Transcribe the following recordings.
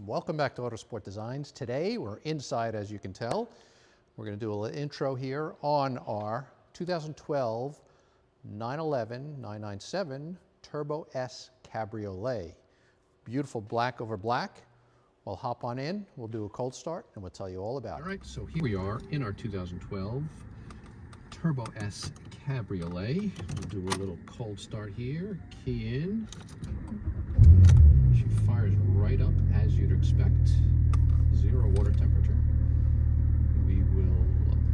Welcome back to Autosport Designs. Today we're inside, as you can tell. We're going to do a little intro here on our 2012 911 997 Turbo S Cabriolet. Beautiful black over black. We'll hop on in, we'll do a cold start, and we'll tell you all about it. All right, so here we are in our 2012 Turbo S Cabriolet. We'll do a little cold start here. Key in. She fires right up as you'd expect. 0 water temperature. We will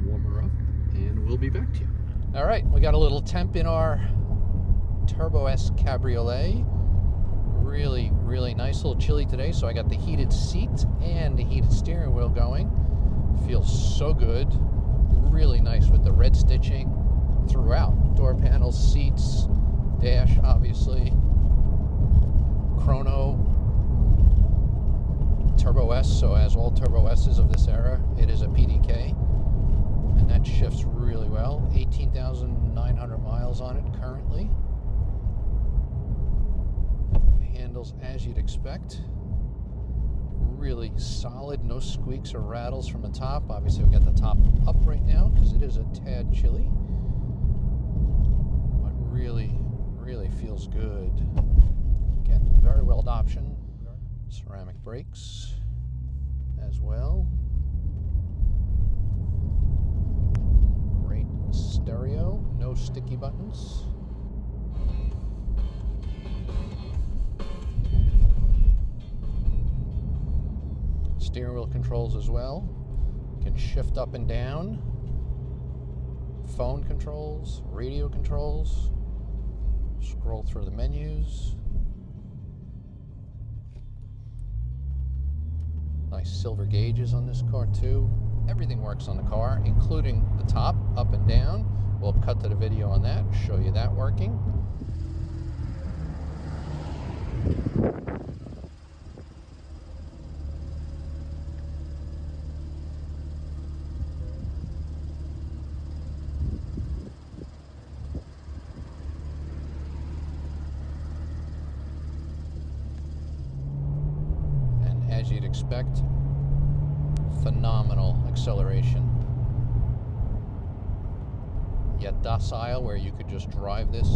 warm her up and we'll be back to you. All right, we got a little temp in our Turbo S Cabriolet. Really nice. A little chilly today, so I got the heated seat and the heated steering wheel going. Feels so good. Really nice with the red stitching throughout. Door panels, seats, dash, obviously. Chrono, Turbo S, so as all Turbo S's of this era, it is a PDK, and that shifts really well. 18,900 miles on it currently. Handles as you'd expect. Really solid, no squeaks or rattles from the top. Obviously we got the top up right now because it is a tad chilly, but really feels good. Again, very well option. Ceramic brakes as well. Great stereo, no sticky buttons. Steering wheel controls as well. Can shift up and down. Phone controls, radio controls. Scroll through the menus. Nice silver gauges on this car too. Everything works on the car, including the top, up and down. We'll cut to the video on that, show you that working. As you'd expect, phenomenal acceleration. Yet docile, where you could just drive this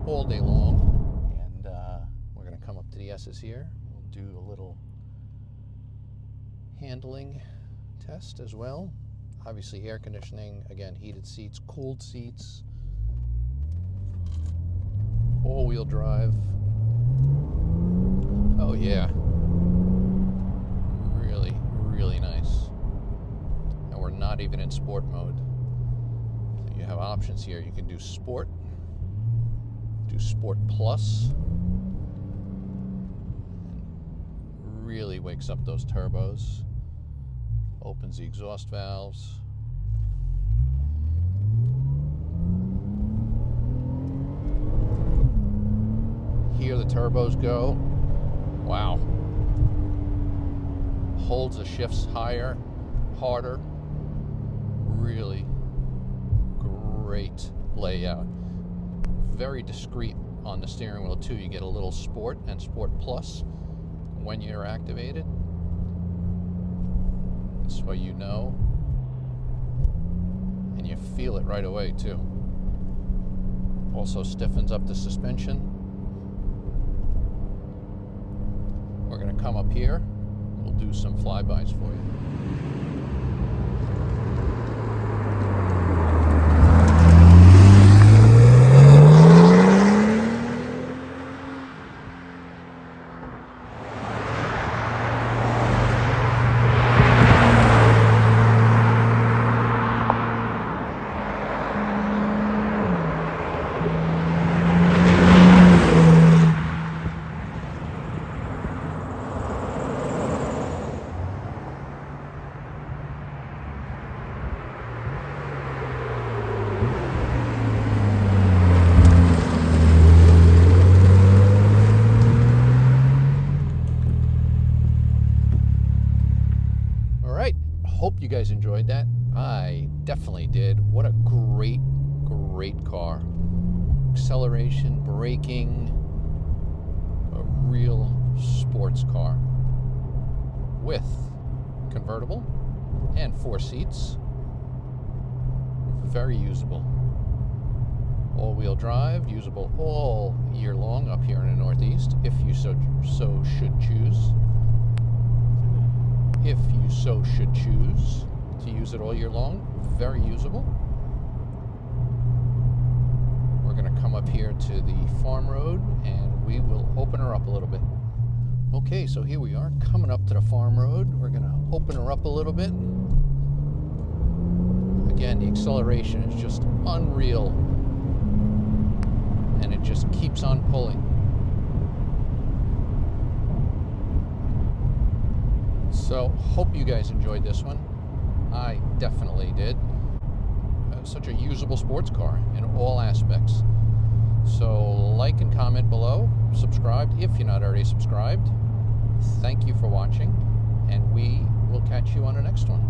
all day long. And we're going to come up to the S's here. We'll do a little handling test as well. Obviously air conditioning, again heated seats, cooled seats, all-wheel drive. Oh yeah. Really nice. And we're not even in sport mode. So you have options here. You can do sport, do sport plus. Really wakes up those turbos. Opens the exhaust valves. Here the turbos go. Wow. Holds the shifts higher, harder. Really great layout. Very discreet on the steering wheel too. You get a little sport and sport plus when you're activated. This way you know, and you feel it right away too. Also stiffens up the suspension. We're going to come up here. We'll do some flybys for you. Hope you guys enjoyed that. I definitely did. What a great car. Acceleration, braking, a real sports car. with convertible and 4 seats. Very usable. All-wheel drive, usable all year long up here in the Northeast, if you so should choose. If you so should choose to use it all year long, very usable. We're going to come up here to the farm road and we will open her up a little bit. Okay, so here we are coming up to the farm road. We're going to open her up a little bit. Again, the acceleration is just unreal, and it just keeps on pulling. So, hope you guys enjoyed this one. I definitely did. Such a usable sports car in all aspects. So, like and comment below, subscribe if you're not already subscribed. Thank you for watching, and we will catch you on the next one.